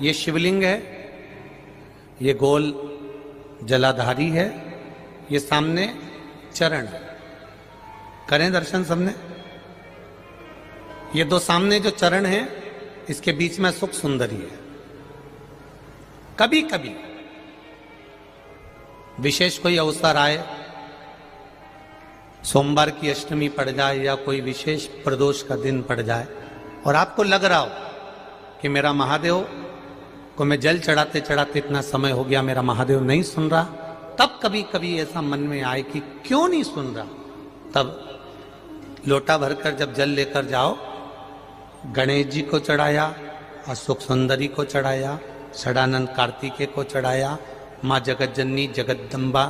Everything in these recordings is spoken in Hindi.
ये शिवलिंग है, ये गोल जलाधारी है, ये सामने चरण है। करें दर्शन सबने। ये दो सामने जो चरण हैं, इसके बीच में सुख सुंदरी है। कभी कभी विशेष कोई अवसर आए, सोमवार की अष्टमी पड़ जाए या कोई विशेष प्रदोष का दिन पड़ जाए और आपको लग रहा हो कि मेरा महादेव को मैं जल चढ़ाते चढ़ाते इतना समय हो गया, मेरा महादेव नहीं सुन रहा, तब कभी कभी ऐसा मन में आए कि क्यों नहीं सुन रहा, तब लोटा भरकर जब जल लेकर जाओ, गणेश जी को चढ़ाया और सुख सुंदरी को चढ़ाया, षडानंद कार्तिकेय को चढ़ाया, माँ जगत जननी जगदम्बा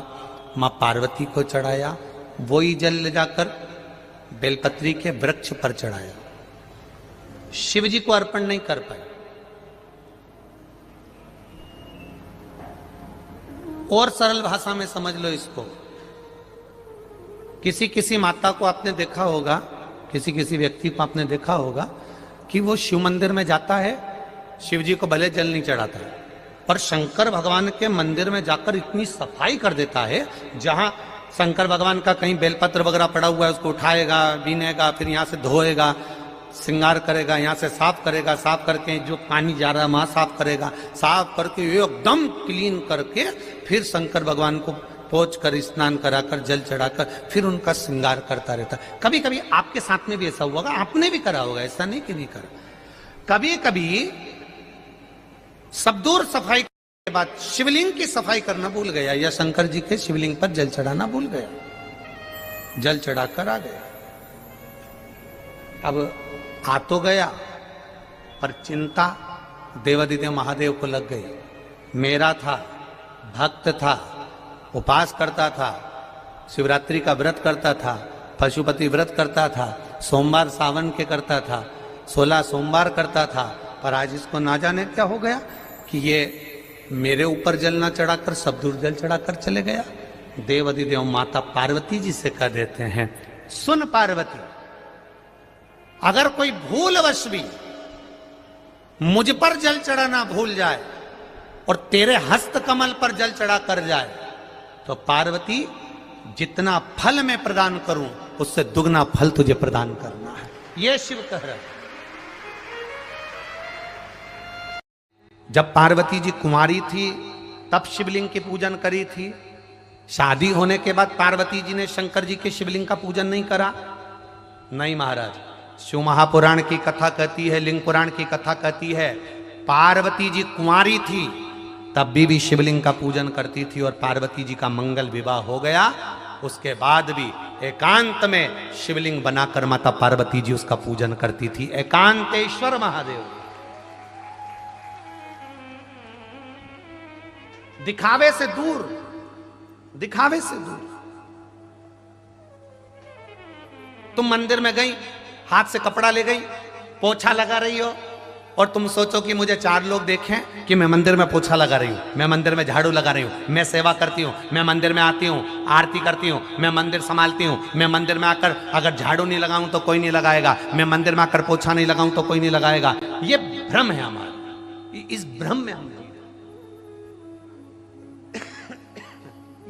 माँ पार्वती को चढ़ाया, वही जल ले जाकर बेलपत्री के वृक्ष पर चढ़ाया। शिव जी को अर्पण नहीं कर पाए। और सरल भाषा में समझ लो इसको, किसी किसी माता को आपने देखा होगा, किसी किसी व्यक्ति को आपने देखा होगा कि वो शिव मंदिर में जाता है, शिव जी को भले जल नहीं चढ़ाता है, पर शंकर भगवान के मंदिर में जाकर इतनी सफाई कर देता है, जहां शंकर भगवान का कहीं बेलपत्र वगैरह पड़ा हुआ है उसको उठाएगा, बीनेगा, फिर यहाँ से धोएगा, श्रृंगार करेगा, यहाँ से साफ करेगा, साफ करके जो पानी जा रहा है वहां साफ करेगा, साफ करके एकदम क्लीन करके फिर शंकर भगवान को पोंछ कर स्नान कराकर जल चढ़ाकर फिर उनका श्रृंगार करता रहता। कभी कभी आपके साथ में भी ऐसा हुआ, आपने भी करा होगा, ऐसा नहीं कि नहीं करा। कभी कभी सब दूर सफाई के बाद शिवलिंग की सफाई करना भूल गया या शंकर जी के शिवलिंग पर जल चढ़ाना भूल गया, जल चढ़ाकर आ गया। अब आ तो गया, पर चिंता देवादिदेव महादेव को लग गई। मेरा था, भक्त था, उपास करता था, शिवरात्रि का व्रत करता था, पशुपति व्रत करता था, सोमवार सावन के करता था, 16 सोमवार करता था, पर आज इसको ना जाने क्या हो गया कि ये मेरे ऊपर जल ना चढ़ाकर सब दूर जल चढ़ाकर चले गया। देवादिदेव माता पार्वती जी से कह देते हैं, सुन पार्वती, अगर कोई भूलवश भी मुझ पर जल चढ़ाना भूल जाए और तेरे हस्त कमल पर जल चढ़ा कर जाए, तो पार्वती जितना फल मैं प्रदान करूं उससे दुगना फल तुझे प्रदान करना है। यह शिव कह रहे। जब पार्वती जी कुंवारी थी तब शिवलिंग की पूजन करी थी। शादी होने के बाद पार्वती जी ने शंकर जी के शिवलिंग का पूजन नहीं करा? नहीं महाराज, शिव महापुराण की कथा कहती है, लिंग पुराण की कथा कहती है, पार्वती जी कुंवारी थी तब भी शिवलिंग का पूजन करती थी और पार्वती जी का मंगल विवाह हो गया, उसके बाद भी एकांत में शिवलिंग बनाकर माता पार्वती जी उसका पूजन करती थी। एकांतेश्वर महादेव, दिखावे से दूर, दिखावे से दूर। तुम मंदिर में गई, हाथ से कपड़ा ले गई, पोछा लगा रही हो और तुम सोचो कि मुझे 4 लोग देखें कि मैं मंदिर में पोछा लगा रही हूं, मैं मंदिर में झाड़ू लगा रही हूं, मैं सेवा करती हूं, मैं मंदिर में आती हूं, आरती करती हूं, मैं मंदिर संभालती हूं, मैं मंदिर में आकर अगर झाड़ू नहीं लगाऊं तो कोई नहीं लगाएगा, मैं मंदिर में आकर पोछा नहीं लगाऊं तो कोई नहीं लगाएगा। ये भ्रम है हमारा, इस भ्रम में हम नहीं,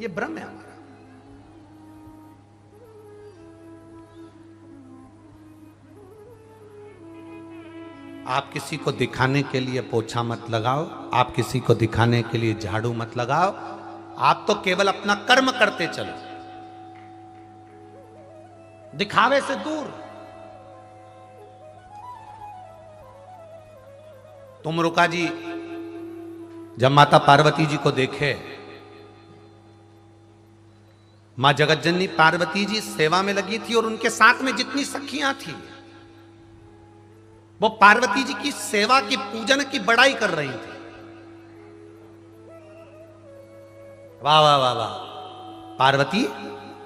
ये भ्रम है हमारा। आप किसी को दिखाने के लिए पोछा मत लगाओ, आप किसी को दिखाने के लिए झाड़ू मत लगाओ, आप तो केवल अपना कर्म करते चलो, दिखावे से दूर। तुम रुका जी जब माता पार्वती जी को देखे, मां जगतजननी पार्वती जी सेवा में लगी थी और उनके साथ में जितनी सखियां थी वो पार्वती जी की सेवा की पूजन की बड़ाई कर रही थी। वाह वाह वाह वाह, पार्वती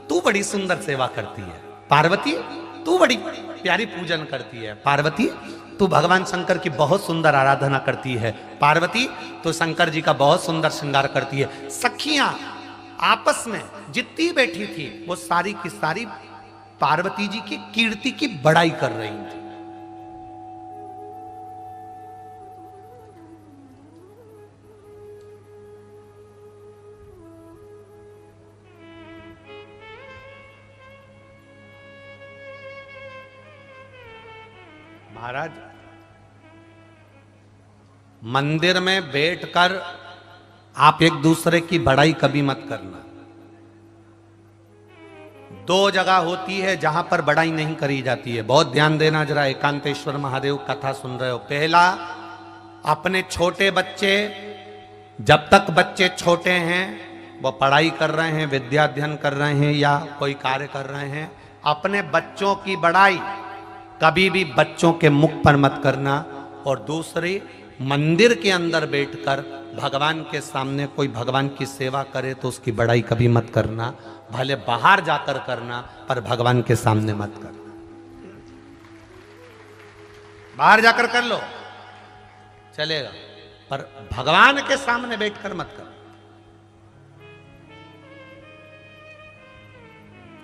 तू बड़ी सुंदर सेवा करती है, पार्वती तू बड़ी प्यारी पूजन करती है, पार्वती तू भगवान शंकर की बहुत सुंदर आराधना करती है, पार्वती तू शंकर जी का बहुत सुंदर श्रृंगार करती है। सखियां आपस में जितनी बैठी थी वो सारी की सारी पार्वती जी की कीर्ति की बड़ाई कर रही थी। महाराज मंदिर में बैठकर आप एक दूसरे की बड़ाई कभी मत करना। दो जगह होती है जहां पर बड़ाई नहीं करी जाती है, बहुत ध्यान देना जरा। एकांतेश्वर महादेव कथा सुन रहे हो, पहला अपने छोटे बच्चे, जब तक बच्चे छोटे हैं वो पढ़ाई कर रहे हैं, विद्या अध्ययन कर रहे हैं या कोई कार्य कर रहे हैं, अपने बच्चों की बड़ाई कभी भी बच्चों के मुख पर मत करना। और दूसरी, मंदिर के अंदर बैठकर भगवान के सामने कोई भगवान की सेवा करे तो उसकी बड़ाई कभी मत करना, भले बाहर जाकर करना पर भगवान के सामने मत करना। बाहर जाकर कर लो चलेगा, पर भगवान के सामने बैठकर मत कर।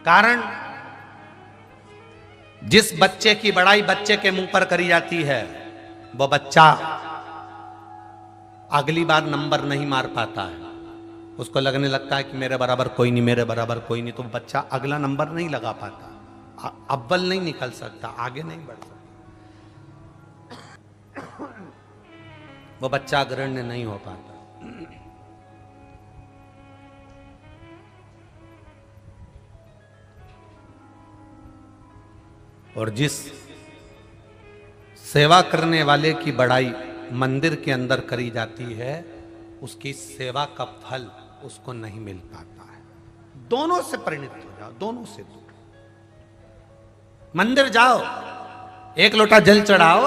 कारण जिस बच्चे की बड़ाई बच्चे के मुंह पर करी जाती है वो बच्चा अगली बार नंबर नहीं मार पाता है। उसको लगने लगता है कि मेरे बराबर कोई नहीं, मेरे बराबर कोई नहीं, तो बच्चा अगला नंबर नहीं लगा पाता, अव्वल नहीं निकल सकता, आगे नहीं बढ़ सकता, वो बच्चा अग्रण्य नहीं हो पाता। और जिस सेवा करने वाले की बड़ाई मंदिर के अंदर करी जाती है उसकी सेवा का फल उसको नहीं मिल पाता है। दोनों से परिणित हो जाओ, दोनों से दूर। मंदिर जाओ, एक लोटा जल चढ़ाओ,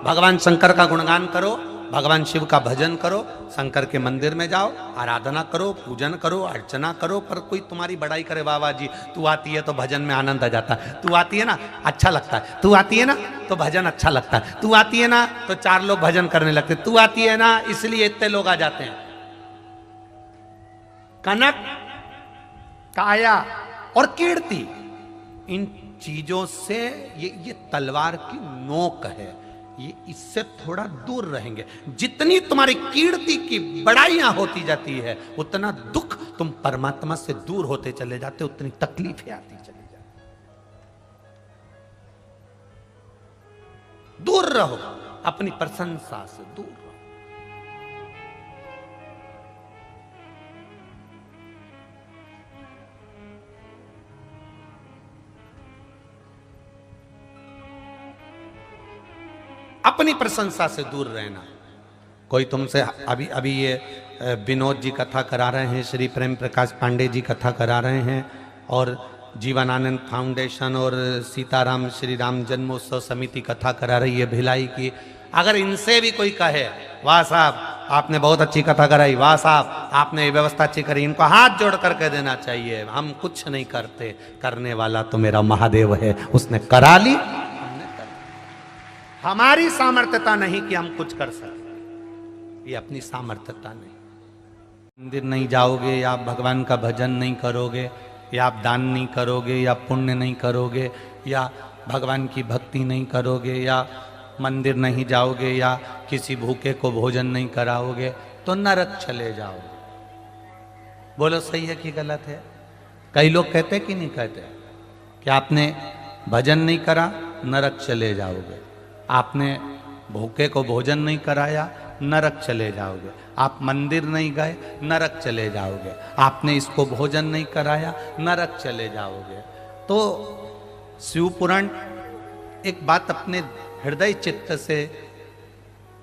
भगवान शंकर का गुणगान करो, भगवान शिव का भजन करो, शंकर के मंदिर में जाओ, आराधना करो, पूजन करो, अर्चना करो, पर कोई तुम्हारी बड़ाई करे, वाह वाह जी तू आती है तो भजन में आनंद आ जाता है, तू आती है ना अच्छा लगता है, तू आती है ना तो भजन अच्छा लगता है, तू आती है ना तो 4 लोग भजन करने लगते, तू आती है ना इसलिए इतने लोग आ जाते हैं। कनक, काया और कीर्ति, इन चीजों से ये तलवार की नोक है, ये इससे थोड़ा दूर रहेंगे। जितनी तुम्हारी कीर्ति की बड़ाइयां होती जाती है उतना दुख तुम परमात्मा से दूर होते चले जाते, उतनी तकलीफें आती चली जाती। दूर रहो, अपनी प्रशंसा से दूर रहो। अपनी प्रशंसा से दूर रहना। कोई तुमसे अभी अभी ये विनोद जी कथा करा रहे हैं, श्री प्रेम प्रकाश पांडे जी कथा करा रहे हैं, और जीवनानंद फाउंडेशन और सीताराम श्री राम जन्मोत्सव समिति कथा करा रही है भिलाई की। अगर इनसे भी कोई कहे वाह साहब आपने बहुत अच्छी कथा कराई, वाह साहब आपने ये व्यवस्था अच्छी करी, इनको हाथ जोड़ करके देना चाहिए। हम कुछ नहीं करते, करने वाला तो मेरा महादेव है, उसने करा ली, हमारी सामर्थ्यता नहीं कि हम कुछ कर सकते, ये अपनी सामर्थ्यता नहीं। मंदिर नहीं जाओगे या आप भगवान का भजन नहीं करोगे या आप दान नहीं करोगे या पुण्य नहीं करोगे या भगवान की भक्ति नहीं करोगे या मंदिर नहीं जाओगे या किसी भूखे को भोजन नहीं कराओगे तो नरक चले जाओगे। बोलो सही है कि गलत है? कई लोग कहते कि नहीं कहते कि आपने भजन नहीं करा नरक चले जाओगे, आपने भूखे को भोजन नहीं कराया नरक चले जाओगे, आप मंदिर नहीं गए नरक चले जाओगे, आपने इसको भोजन नहीं कराया नरक चले जाओगे। तो शिव पुराण एक बात अपने हृदय चित्त से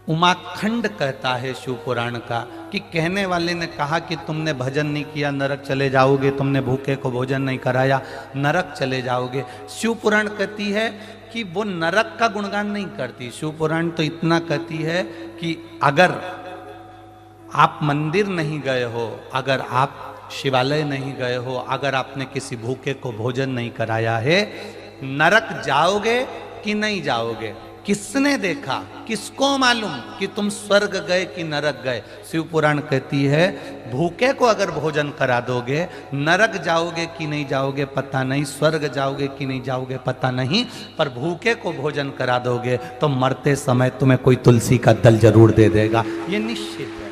उमाखंड कहता है शिव पुराण का, कि कहने वाले ने कहा कि तुमने भजन नहीं किया नरक चले जाओगे, तुमने भूखे को भोजन नहीं कराया नरक चले जाओगे। शिव पुराण कहती है कि वो नरक का गुणगान नहीं करती, शिव पुराण तो इतना कहती है कि अगर आप मंदिर नहीं गए हो, अगर आप शिवालय नहीं गए हो, अगर आपने किसी भूखे को भोजन नहीं कराया है, नरक जाओगे कि नहीं जाओगे? किसने देखा, किसको मालूम कि तुम स्वर्ग गए कि नरक गए? शिव पुराण कहती है भूखे को अगर भोजन करा दोगे नरक जाओगे कि नहीं जाओगे पता नहीं, स्वर्ग जाओगे कि नहीं जाओगे पता नहीं, पर भूखे को भोजन करा दोगे तो मरते समय तुम्हें कोई तुलसी का दल जरूर दे देगा, ये निश्चित है।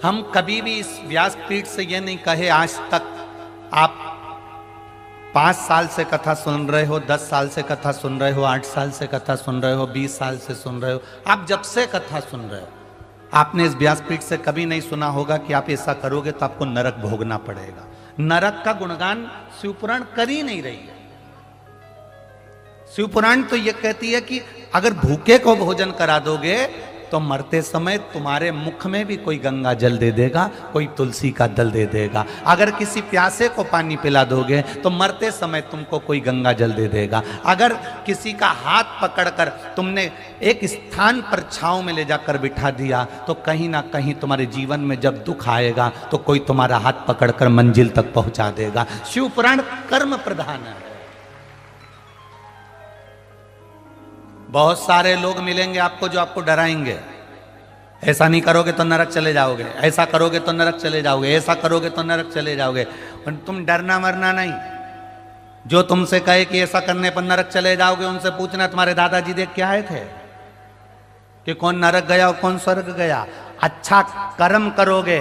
हम कभी भी इस व्यासपीठ से ये नहीं कहे आज तक आप 5 साल से कथा सुन रहे हो, 10 साल से कथा सुन रहे हो, 8 साल से कथा सुन रहे हो, 20 साल से सुन रहे हो, आप जब से कथा सुन रहे हो, आपने इस व्यासपीठ से कभी नहीं सुना होगा कि आप ऐसा करोगे तो आपको नरक भोगना पड़ेगा। नरक का गुणगान शिवपुराण कर ही नहीं रही है। शिवपुराण तो यह कहती है कि अगर भूखे को भोजन करा दोगे तो मरते समय तुम्हारे मुख में भी कोई गंगा जल दे देगा, कोई तुलसी का दल दे देगा। अगर किसी प्यासे को पानी पिला दोगे तो मरते समय तुमको कोई गंगा जल दे देगा। अगर किसी का हाथ पकड़कर तुमने एक स्थान पर छांव में ले जाकर बिठा दिया तो कहीं ना कहीं तुम्हारे जीवन में जब दुख आएगा तो कोई तुम्हारा हाथ पकड़कर मंजिल तक पहुंचा देगा। शिवपुराण कर्म प्रधान है। बहुत सारे लोग मिलेंगे आपको जो आपको डराएंगे, ऐसा नहीं करोगे तो नरक चले जाओगे, ऐसा करोगे तो नरक चले जाओगे, ऐसा करोगे तो नरक चले जाओगे। और तुम डरना मरना नहीं। जो तुमसे कहे कि ऐसा करने पर नरक चले जाओगे, उनसे पूछना तुम्हारे दादाजी देख के आए थे कि कौन नरक गया और कौन स्वर्ग गया। अच्छा कर्म करोगे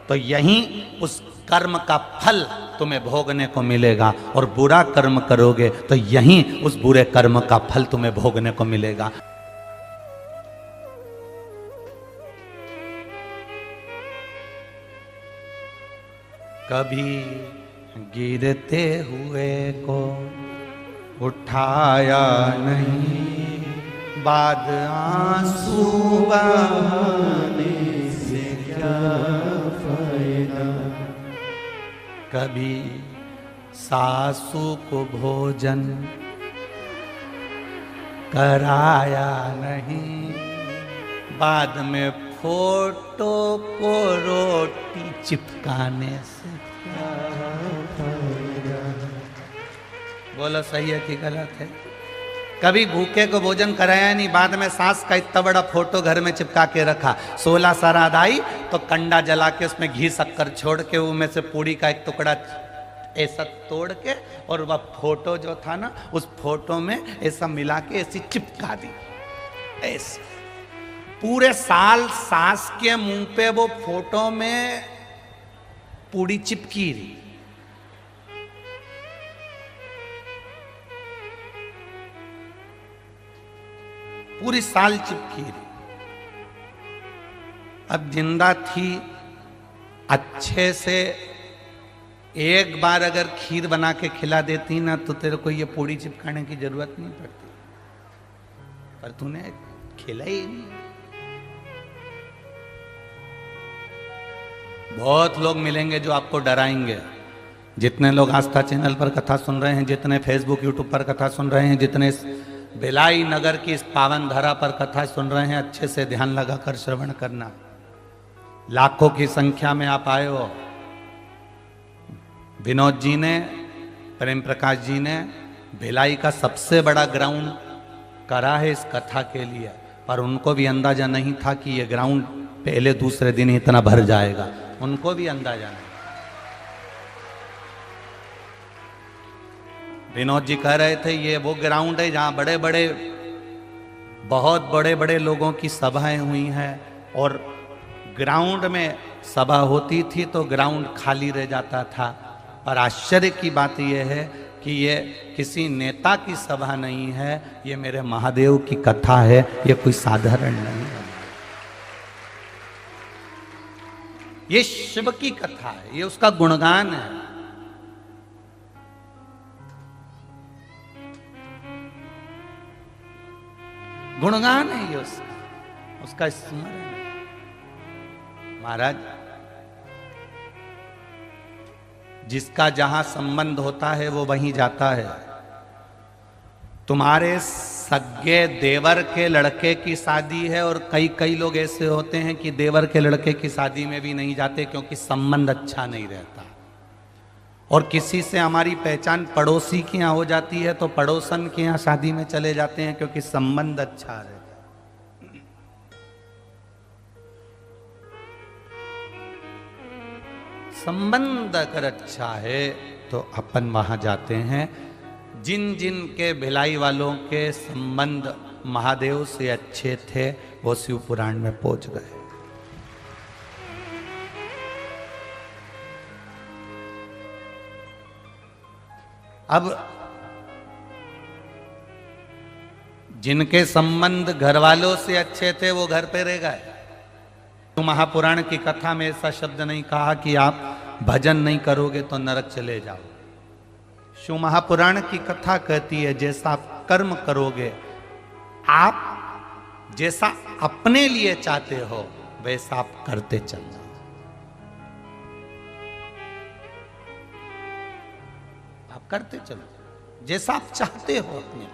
तो यहीं उस कर्म का फल तुम्हें भोगने को मिलेगा, और बुरा कर्म करोगे तो यहीं उस बुरे कर्म का फल तुम्हें भोगने को मिलेगा। कभी गिरते हुए को उठाया नहीं, बाद आंसू बहाने से क्या फायदा। कभी सासू को भोजन कराया नहीं, बाद में फोटो को रोटी चिपकाने से क्या फायदा। बोलो सही है कि गलत है? कभी भूखे को भोजन कराया नहीं, बाद में सास का इतना बड़ा फोटो घर में चिपका के रखा। 16 श्राद्ध आई तो कंडा जला के उसमें घी शक्कर छोड़ के उनमें से पूड़ी का एक टुकड़ा ऐसा तोड़ के, और वह फोटो जो था ना उस फोटो में ऐसा मिला के ऐसी चिपका दी। ऐसे पूरे साल सास के मुंह पे वो फोटो में पूड़ी चिपकी रही। पूरी साल चिपकी रही। अब जिंदा थी, अच्छे से एक बार अगर खीर बना के खिला देती ना तो तेरे को ये पूड़ी चिपकाने की जरूरत नहीं पड़ती, पर तूने खिला ही नहीं। बहुत लोग मिलेंगे जो आपको डराएंगे। जितने लोग आस्था चैनल पर कथा सुन रहे हैं, जितने फेसबुक यूट्यूब पर कथा सुन रहे हैं, जितने भिलाई नगर की इस पावन धरा पर कथा सुन रहे हैं, अच्छे से ध्यान लगाकर श्रवण करना। लाखों की संख्या में आप आए हो। विनोद जी ने, प्रेम प्रकाश जी ने भिलाई का सबसे बड़ा ग्राउंड करा है इस कथा के लिए, पर उनको भी अंदाजा नहीं था कि ये ग्राउंड पहले दूसरे दिन ही इतना भर जाएगा। उनको भी अंदाजा नहीं। विनोद जी कह रहे थे ये वो ग्राउंड है जहां बड़े बड़े, बहुत बड़े बड़े लोगों की सभाएं हुई हैं, और ग्राउंड में सभा होती थी तो ग्राउंड खाली रह जाता था। पर आश्चर्य की बात यह है कि ये किसी नेता की सभा नहीं है, ये मेरे महादेव की कथा है, ये कोई साधारण नहीं है। ये शिव की कथा है, ये उसका गुणगान है। गुणगान है ये उसका स्मरण है। महाराज, जिसका जहां संबंध होता है वो वहीं जाता है। तुम्हारे सगे देवर के लड़के की शादी है, और कई लोग ऐसे होते हैं कि देवर के लड़के की शादी में भी नहीं जाते क्योंकि संबंध अच्छा नहीं रहता। और किसी से हमारी पहचान पड़ोसी के यहाँ हो जाती है तो पड़ोसन के यहाँ शादी में चले जाते हैं क्योंकि संबंध अच्छा रहता है। संबंध अगर अच्छा है तो अपन वहां जाते हैं। जिन जिन के भिलाई वालों के संबंध महादेव से अच्छे थे वो शिव पुराण में पहुंच गए। अब जिनके संबंध घर वालों से अच्छे थे वो घर पे रह गए। तो महापुराण की कथा में ऐसा शब्द नहीं कहा कि आप भजन नहीं करोगे तो नरक चले जाओ। शिव महापुराण की कथा कहती है जैसा आप कर्म करोगे, आप जैसा अपने लिए चाहते हो वैसा आप करते चल जाओ। आप करते चलो जैसा आप चाहते हो अपने।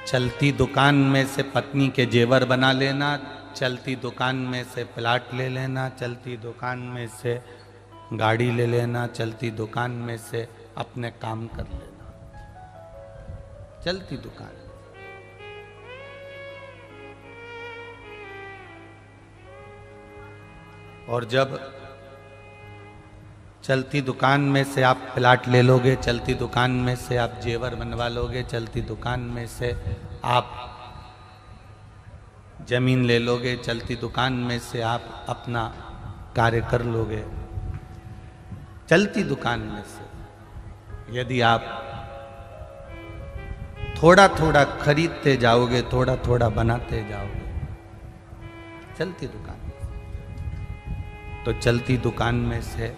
चलती दुकान में से पत्नी के जेवर बना लेना, चलती दुकान में से प्लाट ले लेना, चलती दुकान में से गाड़ी ले लेना, चलती दुकान में से अपने काम कर लेना। चलती दुकान। और जब चलती दुकान में से आप प्लाट ले लोगे, चलती दुकान में से आप जेवर बनवा लोगे, चलती दुकान में से आप जमीन ले लोगे, चलती दुकान में से आप अपना कार्य कर लोगे, चलती दुकान में से यदि आप थोड़ा थोड़ा खरीदते जाओगे, थोड़ा थोड़ा बनाते जाओगे, चलती दुकान में, तो चलती दुकान में से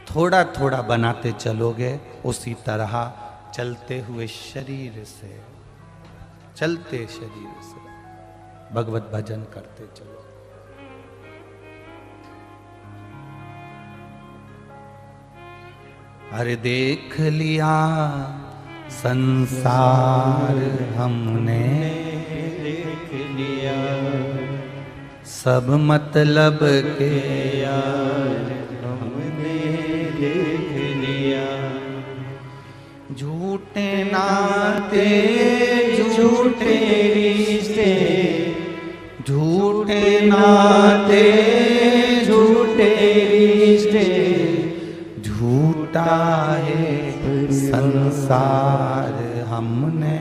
थोड़ा थोड़ा बनाते चलोगे, उसी तरह चलते हुए शरीर से, चलते शरीर से भगवत भजन करते चलो। अरे देख लिया संसार हमने, देख लिया सब मतलब के यार हमने देख लिया। झूठे नाते झूठे रिश्ते, झूठे नाते झूठे रिश्ते, झूठा है संसार हमने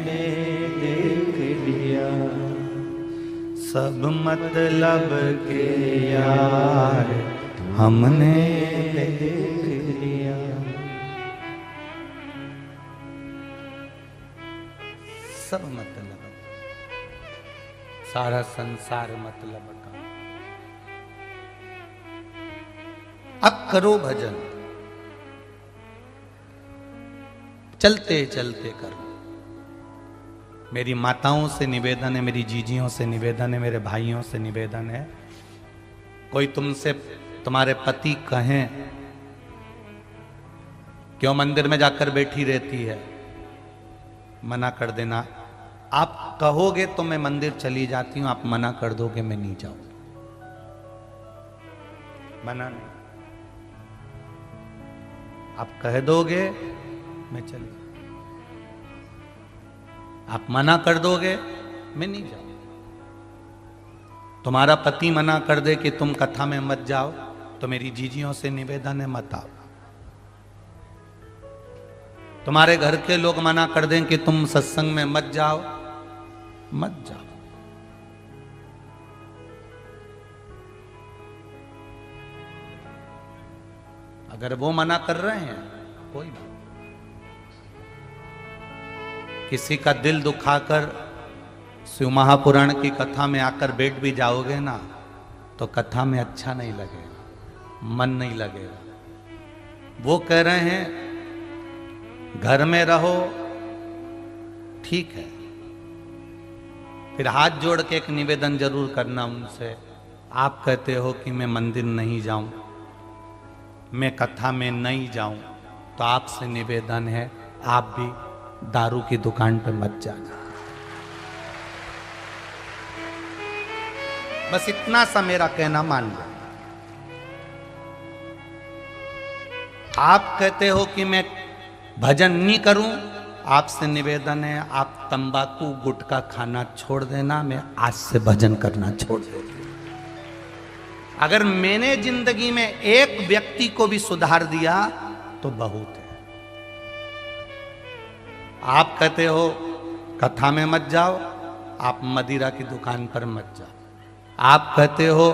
देख लिया। सब मतलब के यार हमने देख लिया। सब मतलब, सारा संसार मतलब का। अब करो भजन, चलते चलते करो। मेरी माताओं से निवेदन है, मेरी जीजियों से निवेदन है, मेरे भाइयों से निवेदन है, कोई तुमसे तुम्हारे पति कहें क्यों मंदिर में जाकर बैठी रहती है, मना कर देना। आप कहोगे तो मैं मंदिर चली जाती हूं, आप मना कर दोगे मैं नहीं जाऊंगी, मना नहीं। आप कह दोगे मैं चली, आप मना कर दोगे मैं नहीं जाऊंगी। तुम्हारा पति मना कर दे कि तुम कथा में मत जाओ, तो मेरी जीजियों से निवेदन है मत आओ। तुम्हारे घर के लोग मना कर दें कि तुम सत्संग में मत जाओ, मत जाओ। अगर वो मना कर रहे हैं कोई बात, किसी का दिल दुखाकर शिव महापुराण की कथा में आकर बैठ भी जाओगे ना, तो कथा में अच्छा नहीं लगेगा, मन नहीं लगेगा। वो कह रहे हैं घर में रहो, ठीक है, फिर हाथ जोड़ के एक निवेदन जरूर करना उनसे। आप कहते हो कि मैं मंदिर नहीं जाऊं, मैं कथा में नहीं जाऊं, तो आपसे निवेदन है आप भी दारू की दुकान पर मत जाना। बस इतना सा मेरा कहना मान लो। आप कहते हो कि मैं भजन नहीं करूं, आपसे निवेदन है आप तंबाकू गुटखा खाना छोड़ देना, मैं आज से भजन करना छोड़ देता। अगर मैंने जिंदगी में एक व्यक्ति को भी सुधार दिया तो बहुत है। आप कहते हो कथा में मत जाओ, आप मदिरा की दुकान पर मत जाओ। आप कहते हो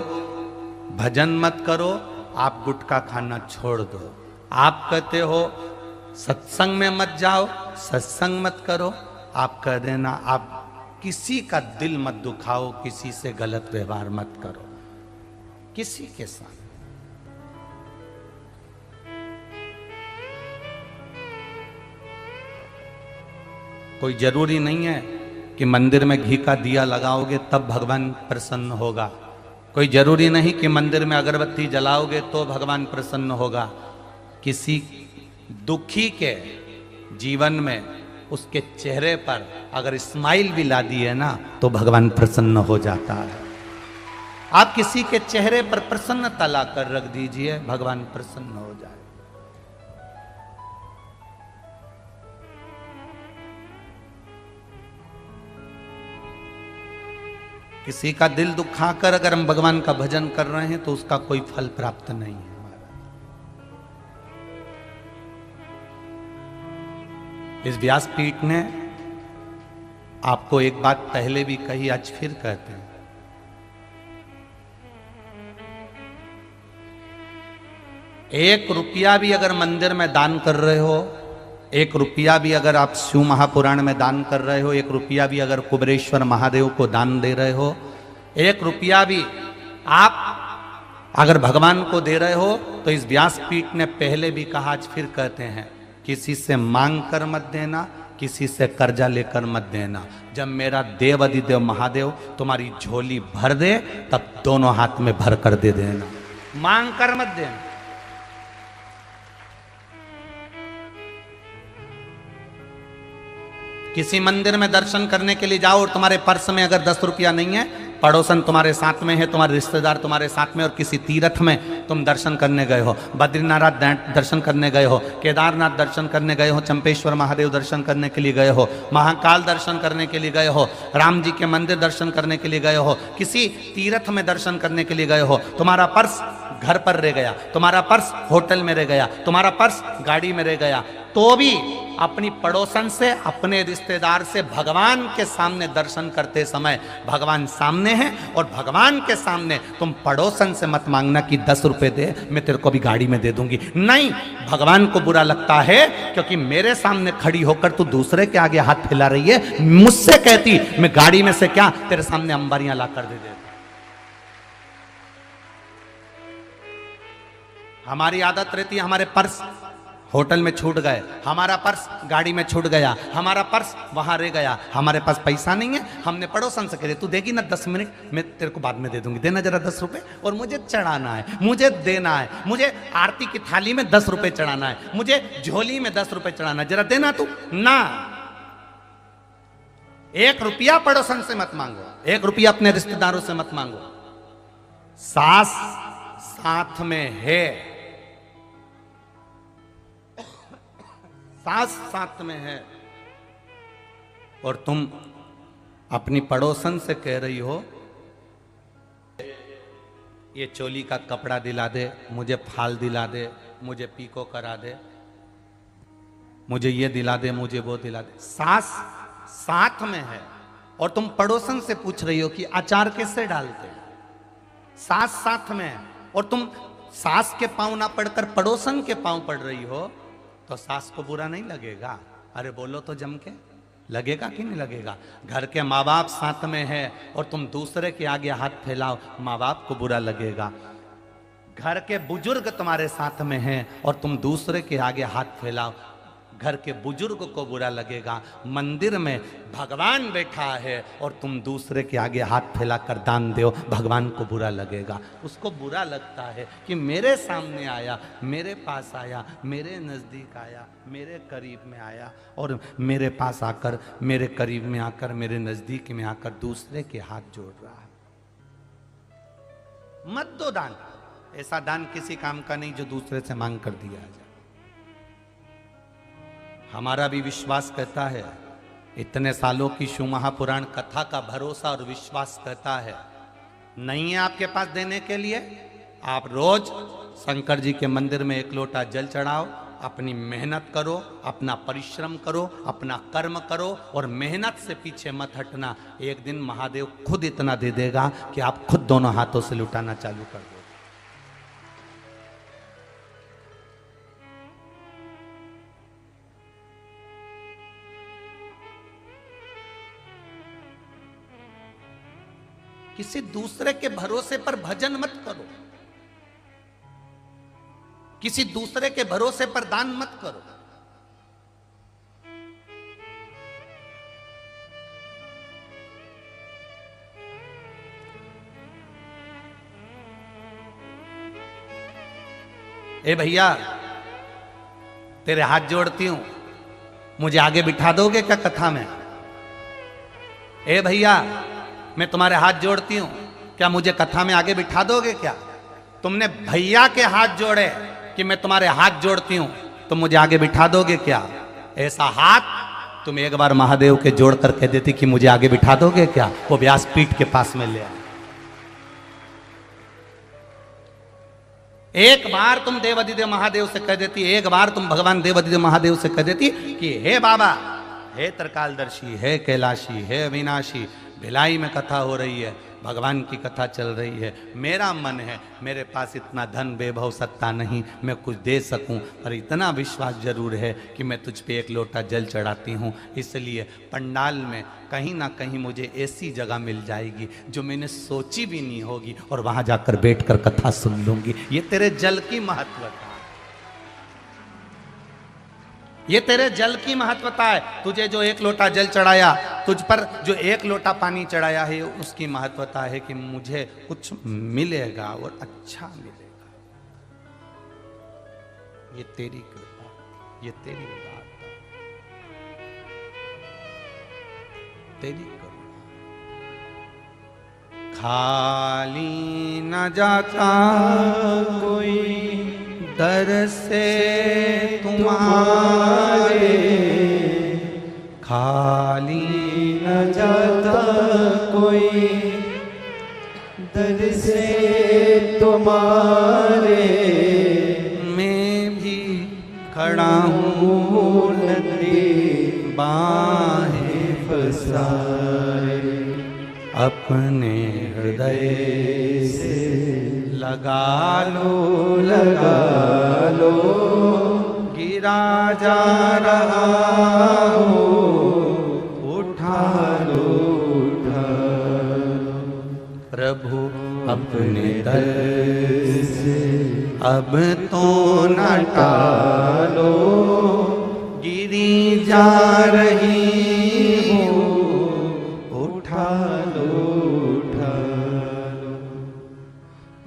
भजन मत करो, आप गुटखा खाना छोड़ दो। आप कहते हो सत्संग में मत जाओ, सत्संग मत करो, आप कह देना आप किसी का दिल मत दुखाओ, किसी से गलत व्यवहार मत करो, किसी के साथ। कोई जरूरी नहीं है कि मंदिर में घी का दिया लगाओगे तब भगवान प्रसन्न होगा। कोई जरूरी नहीं कि मंदिर में अगरबत्ती जलाओगे तो भगवान प्रसन्न होगा। किसी दुखी के जीवन में उसके चेहरे पर अगर स्माइल भी ला दी है ना तो भगवान प्रसन्न हो जाता है। आप किसी के चेहरे पर प्रसन्नता ला कर रख दीजिए, भगवान प्रसन्न हो जाए। किसी का दिल दुखाकर अगर हम भगवान का भजन कर रहे हैं तो उसका कोई फल प्राप्त नहीं है। इस व्यासपीठ ने आपको एक बात पहले भी कही, आज फिर कहते हैं। एक रुपया भी अगर मंदिर में दान कर रहे हो, एक रुपया भी अगर आप शिव महापुराण में दान कर रहे हो, एक रुपया भी अगर कुबेरेश्वर महादेव को दान दे रहे हो, एक रुपया भी आप अगर भगवान को दे रहे हो, तो इस व्यासपीठ ने पहले भी कहा, आज फिर कहते हैं, किसी से मांग कर मत देना, किसी से कर्जा लेकर मत देना। जब मेरा देव अधिदेव महादेव तुम्हारी झोली भर दे तब दोनों हाथ में भर कर दे देना, मांग कर मत देना। किसी मंदिर में दर्शन करने के लिए जाओ और तुम्हारे पर्स में अगर 10 रुपया नहीं है, पड़ोसन तुम्हारे साथ में है, तुम्हारे रिश्तेदार तुम्हारे साथ में, और किसी तीर्थ में तुम दर्शन करने गए हो, बद्रीनाथ दर्शन करने गए हो, केदारनाथ दर्शन करने गए हो, चंपेश्वर महादेव दर्शन करने के लिए गए हो, महाकाल दर्शन करने के लिए गए हो, राम जी के मंदिर दर्शन करने के लिए गए हो, किसी तीर्थ में दर्शन करने के लिए गए हो, तुम्हारा पर्स घर पर रह गया, तुम्हारा पर्स होटल में रह गया, तुम्हारा पर्स गाड़ी में रह गया, तो भी अपनी पड़ोसन से, अपने रिश्तेदार से भगवान के सामने दर्शन करते समय भगवान सामने है, और भगवान के सामने तुम पड़ोसन से मत मांगना कि 10 रुपए दे, मैं तेरे को भी गाड़ी में दे दूंगी। नहीं, भगवान को बुरा लगता है क्योंकि मेरे सामने खड़ी होकर तू दूसरे के आगे हाथ फैला रही है। मुझसे कहती मैं गाड़ी में से क्या तेरे सामने अंबारियां ला कर दे देता। हमारी आदत रहती है, हमारे पर्स होटल में छूट गए, हमारा पर्स गाड़ी में छूट गया, हमारा पर्स वहां रह गया, हमारे पास पैसा नहीं है, हमने पड़ोसन से कह तू देगी ना 10 मिनट, मैं तेरे को बाद में दे दूंगी, देना जरा 10 रुपए, और मुझे चढ़ाना है, मुझे देना है, मुझे आरती की थाली में 10 रुपए चढ़ाना है, मुझे झोली में 10 रुपए चढ़ाना है, जरा देना तू ना। 1 रुपया पड़ोसन से मत मांगो, 1 रुपया अपने रिश्तेदारों से मत मांगो। सास साथ में है, सास साथ में है, और तुम अपनी पड़ोसन से कह रही हो ये चोली का कपड़ा दिला दे, मुझे फाल दिला दे, मुझे पीको करा दे, मुझे ये दिला दे, मुझे वो दिला दे। सास साथ में है और तुम पड़ोसन से पूछ रही हो कि अचार कैसे डालते। सास साथ में है और तुम सास के पांव ना पड़कर पड़ोसन के पांव पड़ रही हो, तो सास को बुरा नहीं लगेगा? अरे बोलो तो जम के, लगेगा कि नहीं लगेगा? घर के माँ बाप साथ में है और तुम दूसरे के आगे हाथ फैलाओ, माँ बाप को बुरा लगेगा। घर के बुजुर्ग तुम्हारे साथ में हैं और तुम दूसरे के आगे हाथ फैलाओ, घर के बुजुर्ग को बुरा लगेगा। मंदिर में भगवान बैठा है और तुम दूसरे के आगे हाथ फैला कर दान दो, भगवान को बुरा लगेगा। उसको बुरा लगता है कि मेरे सामने आया, मेरे पास आया, मेरे नज़दीक आया, मेरे करीब में आया, और मेरे पास आकर, मेरे करीब में आकर, मेरे नज़दीक में आकर दूसरे के हाथ जोड़ रहा है। मत दो दान, ऐसा दान किसी काम का नहीं जो दूसरे से मांग कर दिया जाए। हमारा भी विश्वास कहता है, इतने सालों की शिव महापुराण कथा का भरोसा और विश्वास कहता है, नहीं है आपके पास देने के लिए, आप रोज शंकर जी के मंदिर में 1 लोटा जल चढ़ाओ, अपनी मेहनत करो, अपना परिश्रम करो, अपना कर्म करो और मेहनत से पीछे मत हटना। एक दिन महादेव खुद इतना दे देगा कि आप खुद दोनों हाथों से लुटाना चालू कर दो। किसी दूसरे के भरोसे पर भजन मत करो, किसी दूसरे के भरोसे पर दान मत करो। ए भैया, तेरे हाथ जोड़ती हूं, मुझे आगे बिठा दोगे क्या कथा में? ए भैया, मैं तुम्हारे हाथ जोड़ती हूं, क्या मुझे कथा में आगे बिठा दोगे क्या? तुमने भैया के हाथ जोड़े कि मैं तुम्हारे हाथ जोड़ती हूं, तुम मुझे आगे बिठा दोगे क्या? ऐसा हाथ तुम एक बार महादेव के जोड़ कर कह देती कि मुझे आगे बिठा दोगे क्या? वो व्यासपीठ के पास में ले आए। एक बार तुम देवादिदेव महादेव से कह देती, एक बार तुम भगवान देवादिदेव महादेव से कह देती कि हे बाबा, हे त्रिकालदर्शी, हे कैलाशी, हे अविनाशी, भिलाई में कथा हो रही है, भगवान की कथा चल रही है, मेरा मन है, मेरे पास इतना धन वैभव सत्ता नहीं मैं कुछ दे सकूं, पर इतना विश्वास जरूर है कि मैं तुझ पे एक लोटा जल चढ़ाती हूं, इसलिए पंडाल में कहीं ना कहीं मुझे ऐसी जगह मिल जाएगी जो मैंने सोची भी नहीं होगी, और वहां जाकर बैठकर कथा सुन लूंगी। ये तेरे जल की महत्वता, ये तेरे जल की महत्वता है। तुझे जो एक लोटा जल चढ़ाया, तुझ पर जो एक लोटा पानी चढ़ाया है, उसकी महत्वता है कि मुझे कुछ मिलेगा और अच्छा मिलेगा। ये तेरी कृपा, ये तेरी उदारता, तेरी करुणा। खाली न जाता कोई दर से तुम्हारे, खाली न जाता कोई दर से तुम्हारे, मैं भी खड़ा हूँ नदी बाहें फसाए, अपने हृदय से लगा लो, लगा लो, गिरा जा रहा हो, उठा लो, उठा प्रभु अपने दर से अब तो न टालो, गिरी जा रही हो, उठा लो, उठा लो।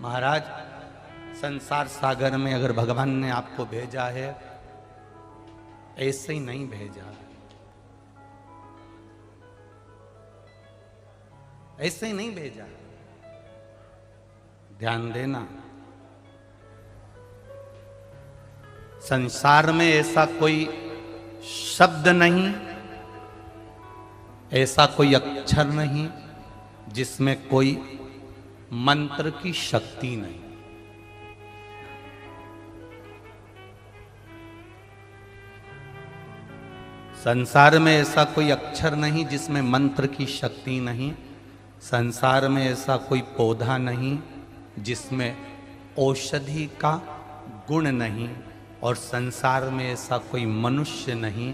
महाराज, संसार सागर में अगर भगवान ने आपको भेजा है, ऐसे ही नहीं भेजा, ऐसे ही नहीं भेजा। ध्यान देना, संसार में ऐसा कोई शब्द नहीं, ऐसा कोई अक्षर नहीं जिसमें कोई मंत्र की शक्ति नहीं। संसार में ऐसा कोई अक्षर नहीं जिसमें मंत्र की शक्ति नहीं। संसार में ऐसा कोई पौधा नहीं जिसमें औषधि का गुण नहीं, और संसार में ऐसा कोई मनुष्य नहीं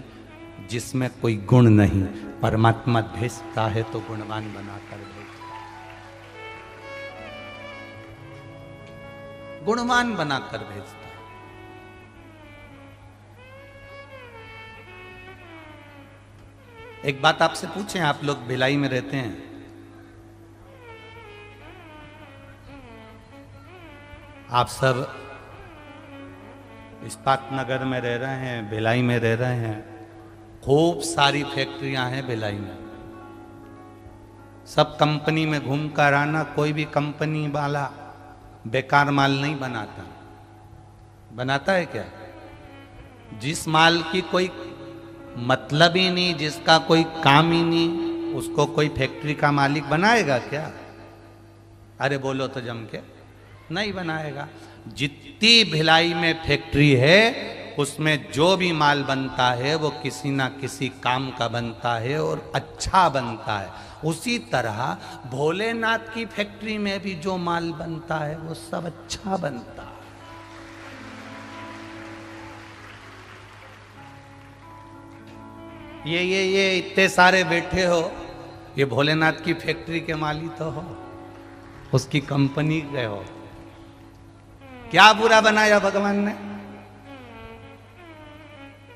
जिसमें कोई गुण नहीं। परमात्मा भेजता है तो गुणवान बनाकर भेजता है, गुणवान बनाकर भेजता है। एक बात आपसे पूछें, आप लोग भिलाई में रहते हैं, आप सब इस्पात नगर में रह रहे हैं, भिलाई में रह रहे हैं, खूब सारी फैक्ट्रियां हैं भिलाई में, सब कंपनी में घूम कर आना, कोई भी कंपनी वाला बेकार माल नहीं बनाता। बनाता है क्या? जिस माल की कोई मतलब ही नहीं, जिसका कोई काम ही नहीं, उसको कोई फैक्ट्री का मालिक बनाएगा क्या? अरे बोलो तो जम के, नहीं बनाएगा। जितनी भिलाई में फैक्ट्री है उसमें जो भी माल बनता है वो किसी ना किसी काम का बनता है और अच्छा बनता है। उसी तरह भोलेनाथ की फैक्ट्री में भी जो माल बनता है वो सब अच्छा बनता है। ये इतने सारे बैठे हो, ये भोलेनाथ की फैक्ट्री के माली तो हो। उसकी कंपनी गए हो। क्या बुरा बनाया भगवान ने?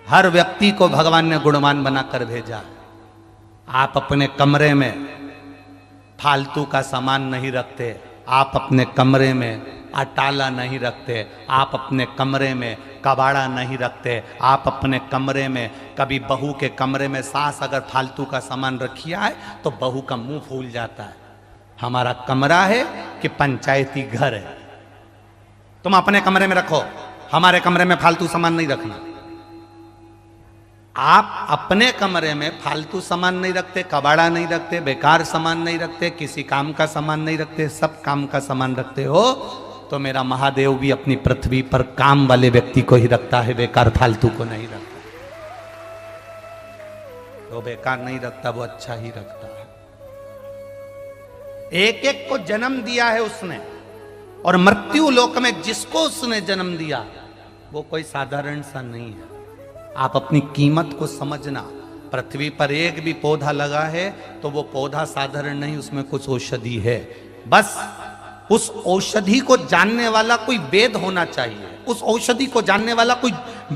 हर व्यक्ति को भगवान ने गुणवान बनाकर भेजा। आप अपने कमरे में फालतू का सामान नहीं रखते, आप अपने कमरे में अटाला नहीं रखते, आप अपने कमरे में कबाड़ा नहीं रखते, आप अपने कमरे में कभी बहू के कमरे में सास अगर फालतू का सामान रखिया है तो बहू का मुंह फूल जाता है। हमारा कमरा है कि पंचायती घर है? तुम अपने कमरे में रखो, हमारे कमरे में फालतू सामान नहीं रखना। आप अपने कमरे में फालतू सामान नहीं रखते, कबाड़ा नहीं रखते, बेकार सामान नहीं रखते, किसी काम का सामान नहीं रखते, सब काम का सामान रखते हो, तो मेरा महादेव भी अपनी पृथ्वी पर काम वाले व्यक्ति को ही रखता है, बेकार फालतू को नहीं रखता। वो बेकार नहीं रखता, वो अच्छा ही रखता है। एक एक को जन्म दिया है उसने, और मृत्यु लोक में जिसको उसने जन्म दिया वो कोई साधारण सा नहीं है। आप अपनी कीमत को समझना। पृथ्वी पर एक भी पौधा लगा है तो वो पौधा साधारण नहीं, उसमें कुछ औषधि है। बस उस औषधि को जानने वाला कोई वेद होना चाहिए, उस औषधि को जानने वाला कोई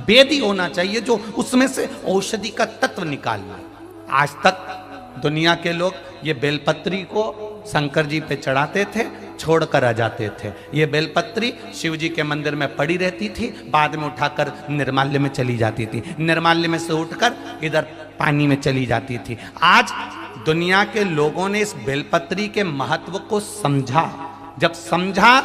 वेद ही होना चाहिए जो उसमें से औषधि का तत्व निकाल ले। आज तक दुनिया के लोग ये बेलपत्री को शंकर जी पे चढ़ाते थे, छोड़कर आ जाते थे। ये बेलपत्री शिव जी के मंदिर में पड़ी रहती थी, बाद में उठाकर निर्माल्य में चली जाती थी, निर्माल्य में से उठकर इधर पानी में चली जाती थी। आज दुनिया के लोगों ने इस बेलपत्री के महत्व को समझा। जब समझा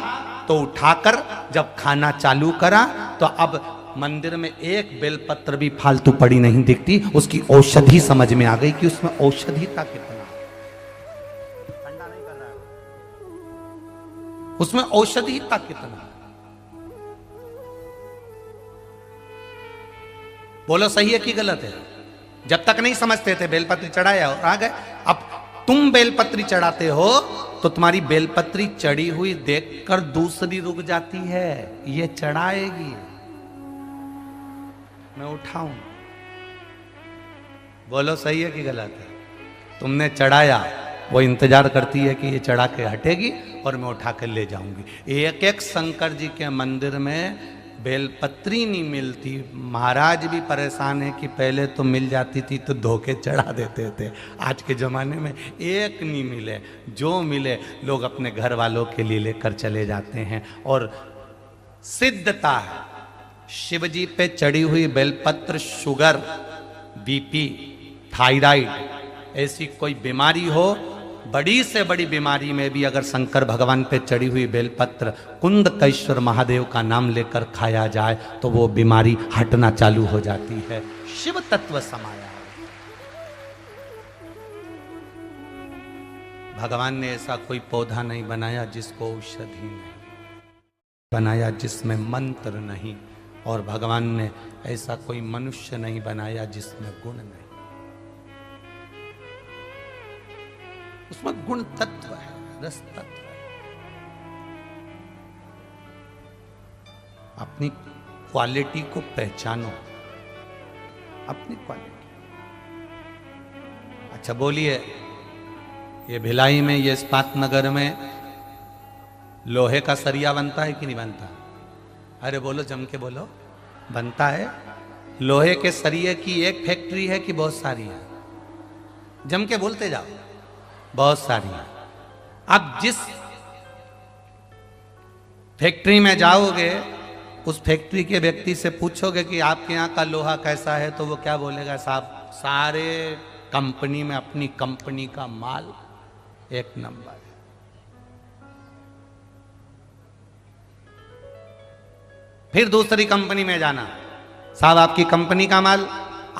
तो उठाकर जब खाना चालू करा तो अब मंदिर में एक बेलपत्र भी फालतू पड़ी नहीं दिखती। उसकी औषधि समझ में आ गई कि उसमें औषधिता कितना, ठंडा नहीं कर रहा है, उसमें औषधिता कितना। बोलो सही है कि गलत है? जब तक नहीं समझते थे बेलपत्री चढ़ाया और आ गए। अब तुम बेलपत्री चढ़ाते हो तो तुम्हारी बेलपत्री चढ़ी हुई देखकर दूसरी रुक जाती है, ये चढ़ाएगी, मैं उठाऊं। बोलो सही है कि गलत है? तुमने चढ़ाया, वो इंतजार करती है कि ये चढ़ा के हटेगी और मैं उठा के ले जाऊंगी। एक एक शंकर जी के मंदिर में बेलपत्री नहीं मिलती। महाराज भी परेशान है कि पहले तो मिल जाती थी तो धोके चढ़ा देते थे, आज के ज़माने में एक नहीं मिले, जो मिले लोग अपने घर वालों के लिए लेकर चले जाते हैं। और सिद्धता है, शिव जी पे चढ़ी हुई बेलपत्र शुगर, बीपी, थायराइड, ऐसी कोई बीमारी हो, बड़ी से बड़ी बीमारी में भी अगर शंकर भगवान पे चढ़ी हुई बेलपत्र कुंदकेश्वर महादेव का नाम लेकर खाया जाए तो वो बीमारी हटना चालू हो जाती है। शिव तत्व समाया। भगवान ने ऐसा कोई पौधा नहीं बनाया जिसको औषधि नहीं बनाया, जिसमें मंत्र नहीं, और भगवान ने ऐसा कोई मनुष्य नहीं बनाया जिसमें गुण नहीं। उसमें गुण तत्व है, रस तत्व है। अपनी क्वालिटी को पहचानो, अपनी क्वालिटी। अच्छा बोलिए, ये भिलाई में, ये इस्पात नगर में लोहे का सरिया बनता है कि नहीं बनता? अरे बोलो, जम के बोलो, बनता है। लोहे के सरिये की एक फैक्ट्री है कि बहुत सारी है? जम के बोलते जाओ, बहुत सारी है। अब जिस फैक्ट्री में जाओगे, उस फैक्ट्री के व्यक्ति से पूछोगे कि आपके यहाँ का लोहा कैसा है, तो वो क्या बोलेगा? साहब सारे कंपनी में अपनी कंपनी का माल एक नंबर है। फिर दूसरी कंपनी में जाना, साहब आपकी कंपनी का माल,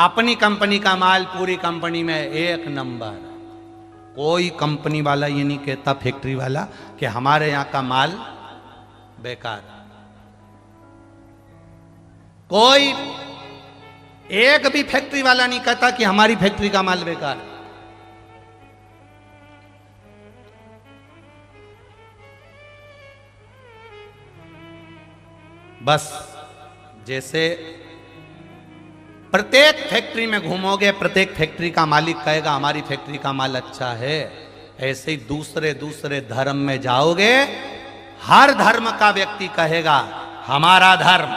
अपनी कंपनी का माल पूरी कंपनी में एक नंबर। कोई कंपनी वाला ये नहीं कहता, फैक्ट्री वाला, कि हमारे यहां का माल बेकार। कोई एक भी फैक्ट्री वाला नहीं कहता कि हमारी फैक्ट्री का माल बेकार। बस जैसे प्रत्येक फैक्ट्री में घूमोगे, प्रत्येक फैक्ट्री का मालिक कहेगा हमारी फैक्ट्री का माल अच्छा है, ऐसे ही दूसरे दूसरे धर्म में जाओगे, हर धर्म का व्यक्ति कहेगा हमारा धर्म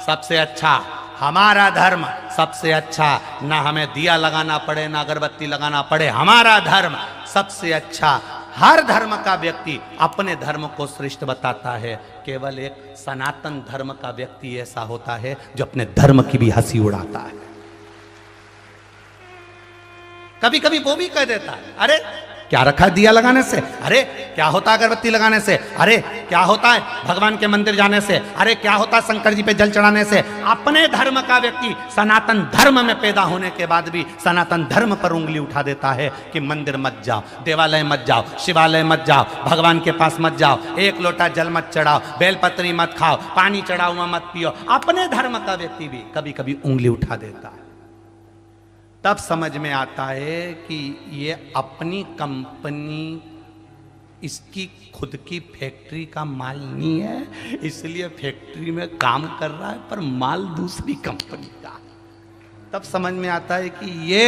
सबसे अच्छा, हमारा धर्म सबसे अच्छा, ना हमें दिया लगाना पड़े ना अगरबत्ती लगाना पड़े, हमारा धर्म सबसे अच्छा। हर धर्म का व्यक्ति अपने धर्म को श्रेष्ठ बताता है। केवल एक सनातन धर्म का व्यक्ति ऐसा होता है जो अपने धर्म की भी हंसी उड़ाता है। कभी कभी वो भी कह देता है अरे क्या रखा है दिया लगाने से, अरे क्या होता है अगरबत्ती लगाने से, अरे क्या होता है भगवान के मंदिर जाने से, अरे क्या होता है शंकर जी पे जल चढ़ाने से। अपने धर्म का व्यक्ति सनातन धर्म में पैदा होने के बाद भी सनातन धर्म पर उंगली उठा देता है कि मंदिर मत जाओ, देवालय मत जाओ, शिवालय मत जाओ, भगवान के पास मत जाओ, एक लोटा जल मत चढ़ाओ, बेलपत्री मत खाओ, पानी चढ़ा हुआ मत पियो। अपने धर्म का व्यक्ति भी कभी कभी उंगली उठा देता है। तब समझ में आता है कि ये अपनी कंपनी, इसकी खुद की फैक्ट्री का माल नहीं है, इसलिए फैक्ट्री में काम कर रहा है पर माल दूसरी कंपनी का। तब समझ में आता है कि ये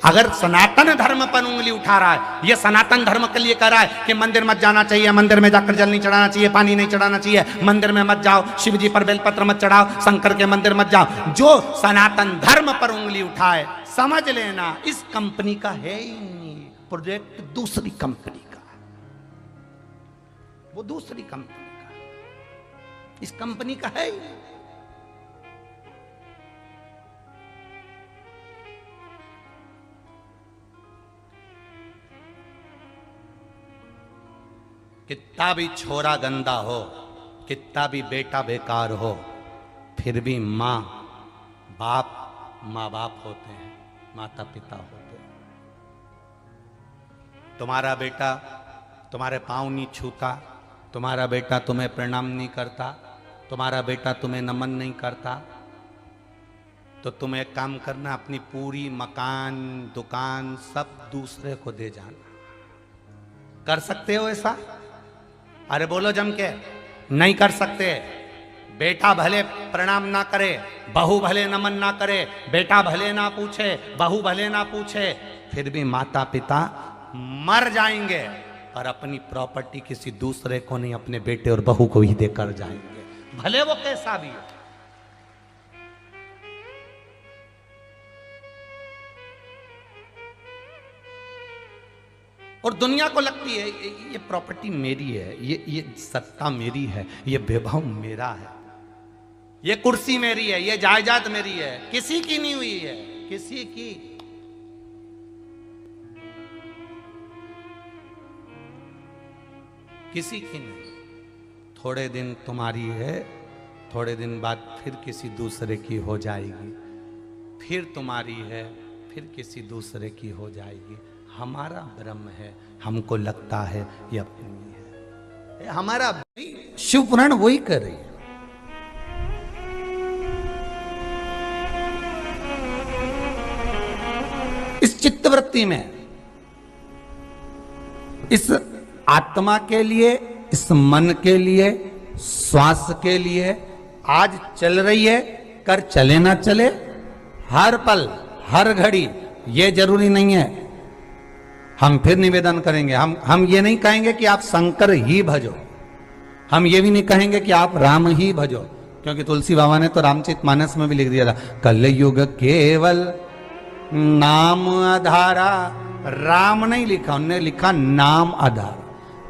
अगर सनातन धर्म पर उंगली उठा रहा है, ये सनातन धर्म के लिए कह रहा है कि मंदिर मत जाना चाहिए, मंदिर में जाकर जल नहीं चढ़ाना चाहिए, पानी नहीं चढ़ाना चाहिए, मंदिर में मत जाओ, शिव जी पर बेलपत्र मत चढ़ाओ, शंकर के मंदिर मत जाओ, जो सनातन धर्म पर उंगली उठाए, समझ लेना इस कंपनी का है ही नहीं, प्रोजेक्ट दूसरी कंपनी का, वो दूसरी कंपनी का, इस कंपनी का है ही नहीं। कितना भी छोरा गंदा हो, कितना भी बेटा बेकार हो, फिर भी माँ बाप होते हैं, माता पिता होते हैं। तुम्हारा बेटा तुम्हारे पाँव नहीं छूता, तुम्हारा बेटा तुम्हें प्रणाम नहीं करता, तुम्हारा बेटा तुम्हें नमन नहीं करता, तो तुम एक काम करना, अपनी पूरी मकान दुकान सब दूसरे को दे जाना। कर सकते हो ऐसा? अरे बोलो जम के, नहीं कर सकते। बेटा भले प्रणाम ना करे, बहू भले नमन ना करे, बेटा भले ना पूछे, बहू भले ना पूछे, फिर भी माता पिता मर जाएंगे और अपनी प्रॉपर्टी किसी दूसरे को नहीं, अपने बेटे और बहू को ही देकर जाएंगे, भले वो कैसा भी हो। और दुनिया को लगती है ये प्रॉपर्टी मेरी है, ये सत्ता मेरी है, ये वैभव मेरा है, ये कुर्सी मेरी है, ये जायदाद मेरी है, किसी की नहीं हुई है, किसी की। किसी की नहीं। थोड़े दिन तुम्हारी है, थोड़े दिन बाद फिर किसी दूसरे की हो जाएगी, फिर तुम्हारी है, फिर किसी दूसरे की हो जाएगी। हमारा ब्रह्म है, हमको लगता है ये अपनी है, हमारा। शिव पुराण वही कर रही है। इस चित्तवृत्ति में, इस आत्मा के लिए, इस मन के लिए, श्वास के लिए आज चल रही है, कर चले ना चले, हर पल हर घड़ी, ये जरूरी नहीं है। हम फिर निवेदन करेंगे, हम ये नहीं कहेंगे कि आप शंकर ही भजो, हम ये भी नहीं कहेंगे कि आप राम ही भजो, क्योंकि तुलसी बाबा ने तो रामचरितमानस में भी लिख दिया था, कलयुग केवल नाम आधारा। राम नहीं लिखा, उन्होंने लिखा नाम आधार।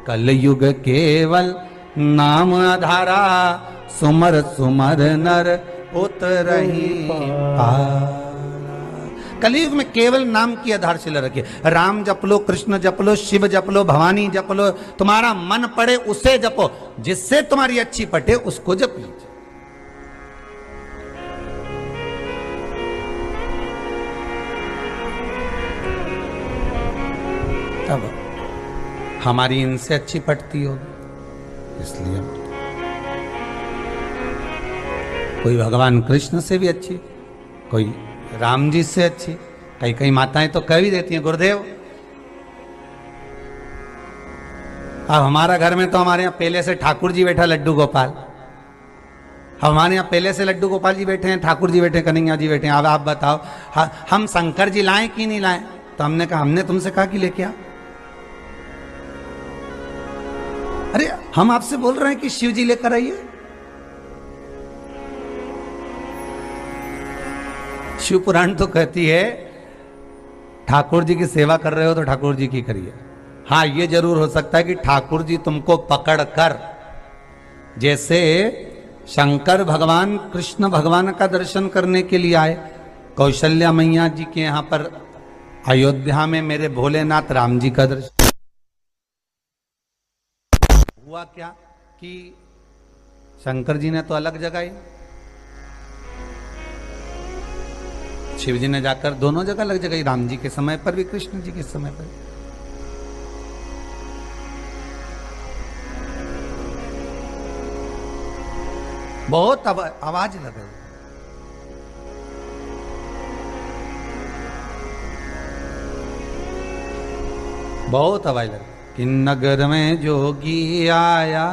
कलयुग केवल नाम आधारा, सुमर सुमर नर उतरहि पार। कलयुग में केवल नाम की आधारशिला रखिए। राम जप लो, कृष्ण जप लो, शिव जप लो, भवानी जप लो, तुम्हारा मन पड़े उसे जपो, जिससे तुम्हारी अच्छी पटे उसको जप लीजिए। तब हमारी इनसे अच्छी पटती होगी, इसलिए कोई भगवान कृष्ण से भी अच्छी, कोई राम जी से अच्छी, कई कई माताएं तो कह भी देती हैं गुरुदेव। अब हमारा घर में तो हमारे यहाँ पहले से ठाकुर जी बैठा, लड्डू गोपाल। हमारे यहाँ पहले से लड्डू गोपाल जी बैठे हैं, ठाकुर जी बैठे, कन्हैया जी बैठे हैं। अब आप बताओ हम शंकर जी लाएं कि नहीं लाएं? तो हमने कहा, हमने तुमसे कहा कि लेके आओ। अरे हम आपसे बोल रहे हैं कि शिव जी लेकर आइए। शिव पुराण तो कहती है ठाकुर जी की सेवा कर रहे हो तो ठाकुर जी की करिए। हाँ ये जरूर हो सकता है कि ठाकुर जी तुमको पकड़ कर, जैसे शंकर भगवान कृष्ण भगवान का दर्शन करने के लिए आए, कौशल्या मैया जी के यहां पर अयोध्या में मेरे भोलेनाथ राम जी का दर्शन हुआ। क्या कि शंकर जी ने तो अलग जगह ही, शिव जी ने जाकर दोनों जगह अलग जगह, राम जी के समय पर भी कृष्ण जी के समय पर भी। बहुत आवाज लगे, बहुत आवाज लगे कि नगर में जोगी आया,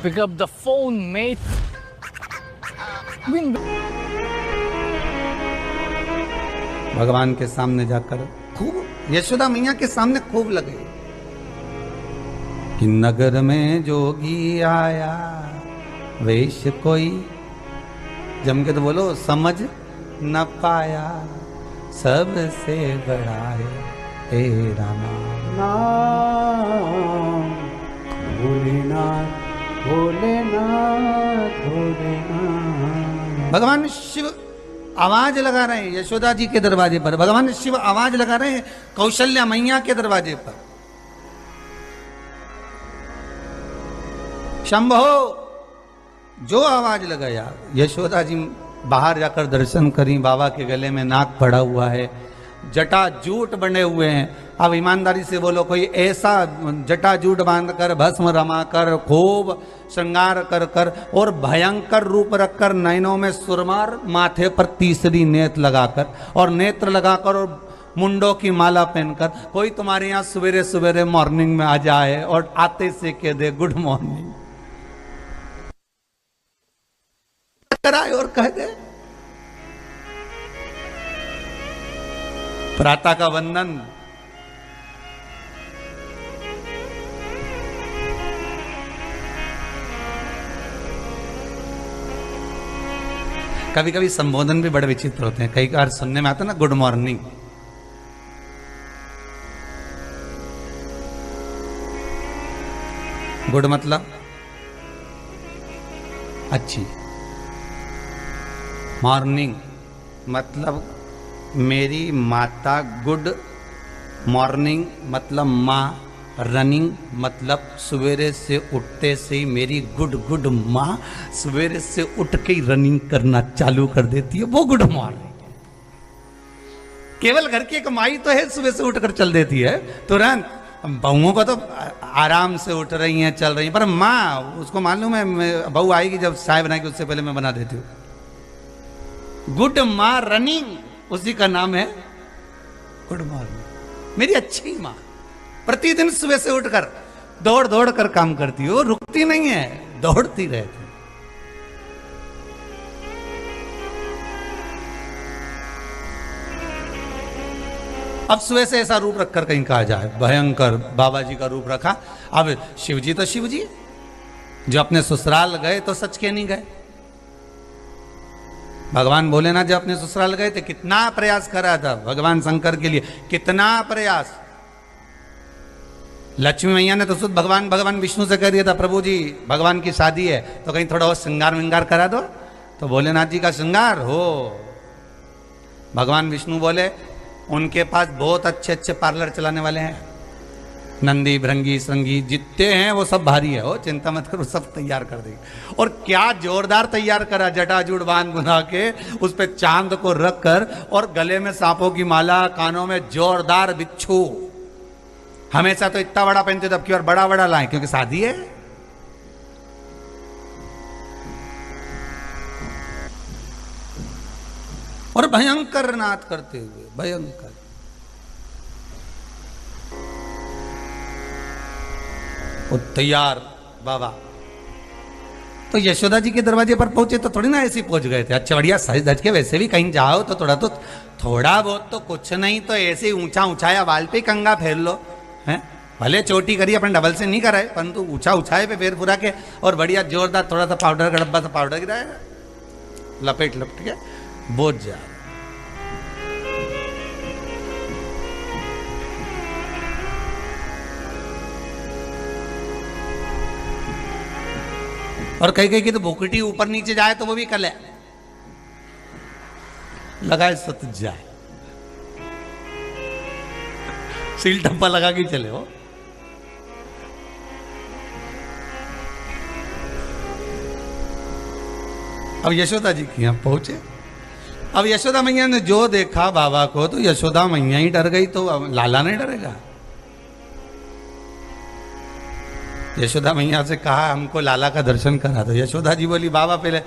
Pick up the phone, mate. भगवान के सामने जाकर खूब, यशोदा मैया के सामने खूब लगे कि नगर में जोगी आया, वेश कोई, जम के तो बोलो, समझ न पाया, सबसे बड़ा है तेरा नाम। नाम भोलेनाथ भोलेनाथ भोलेनाथ। भगवान शिव आवाज लगा रहे हैं यशोदा जी के दरवाजे पर, भगवान शिव आवाज लगा रहे हैं कौशल्या मैया के दरवाजे पर, शंभो। जो आवाज लगाया, यशोदा जी बाहर जाकर दर्शन करी, बाबा के गले में नाक पड़ा हुआ है, जटा जूट बने हुए हैं। अब ईमानदारी से बोलो, कोई ऐसा जटा जूट बांधकर भस्म रमाकर खूब श्रृंगार कर कर और भयंकर रूप रखकर, नैनों में सुरमार, माथे पर तीसरी नेत्र लगाकर और नेत्र लगाकर और मुंडों की माला पहनकर कोई तुम्हारे यहाँ सवेरे सवेरे मॉर्निंग में आ जाए और आते से कह दे गुड मॉर्निंग कराए और कह दे प्रातः का वंदन, कभी कभी संबोधन भी बड़े विचित्र होते हैं। कई बार सुनने में आता है ना, गुड मॉर्निंग। गुड मतलब अच्छी, मॉर्निंग मतलब मेरी माता, गुड मॉर्निंग मतलब माँ, रनिंग मतलब सवेरे से उठते से ही मेरी गुड गुड माँ सवेरे से उठ के ही रनिंग करना चालू कर देती है, वो गुड मॉर्निंग। केवल घर की एक माई तो है सुबह से उठकर चल देती है तुरंत, बहुओं को तो आराम से उठ रही हैं, चल रही हैं, पर माँ उसको मालूम है बहू आएगी जब चाय बनाएगी उससे पहले मैं बना देती हूँ। गुड माँ रनिंग, उसी का नाम है गुड मॉर्निंग। मेरी अच्छी माँ प्रतिदिन सुबह से उठकर दौड़ दौड़ कर काम करती है, वो रुकती नहीं है, दौड़ती रहती। अब सुबह से ऐसा रूप रखकर कहीं कहा जाए, भयंकर बाबा जी का रूप रखा। अब शिव जी तो शिव जी, जो अपने ससुराल गए तो सच के नहीं गए। भगवान भोलेनाथ जब अपने ससुराल गए थे कितना प्रयास करा था भगवान शंकर के लिए, कितना प्रयास। लक्ष्मी मैया ने तो शुद्ध भगवान विष्णु से कह दिया था, प्रभु जी भगवान की शादी है तो कहीं थोड़ा और श्रृंगार विंगार करा दो, तो भोलेनाथ जी का श्रृंगार हो। भगवान विष्णु बोले उनके पास बहुत अच्छे अच्छे पार्लर चलाने वाले हैं, नंदी भृंगी श्रृंगी जितने हैं वो सब भारी है, हो चिंता मत करो, सब तैयार कर देंगे। और क्या जोरदार तैयार करा, जटाजूट बांध बुना के उस पे चांद को रख कर और गले में सांपों की माला, कानों में जोरदार बिच्छू। हमेशा तो इतना बड़ा पहनते थे, अब की बार बड़ा बड़ा लाए क्योंकि शादी है। और भयंकर नाद करते हुए, भयंकर। वो तैयार बाबा तो यशोदा जी के दरवाजे पर पहुंचे तो थोड़ी ना ऐसे ही पहुंच गए थे। अच्छा बढ़िया सज धज के वैसे भी कहीं जाओ तो थोड़ा बहुत तो कुछ नहीं तो ऐसे ही ऊंचा उछाया वाल पे कंगा फेर लो, हैं? भले चोटी करी अपन डबल से नहीं कराए, परंतु ऊंचा उछाए पे फेर फुरा के और बढ़िया जोरदार थोड़ा सा पाउडर का डब्बा सा पाउडर गिराएगा, लपेट लपेट के बोझ जा। और कहीं कहीं की तो भोकटी ऊपर नीचे जाए तो वो भी कल है लगाए सत जाए, सील टप्पा लगा के चले हो। अब यशोदा जी के यहां पहुंचे। अब यशोदा मैया ने जो देखा बाबा को तो यशोदा मैया ही डर गई, तो अब लाला नहीं डरेगा। यशोदा मैया से कहा हमको लाला का दर्शन करा दो। यशोदा जी बोली बाबा पहले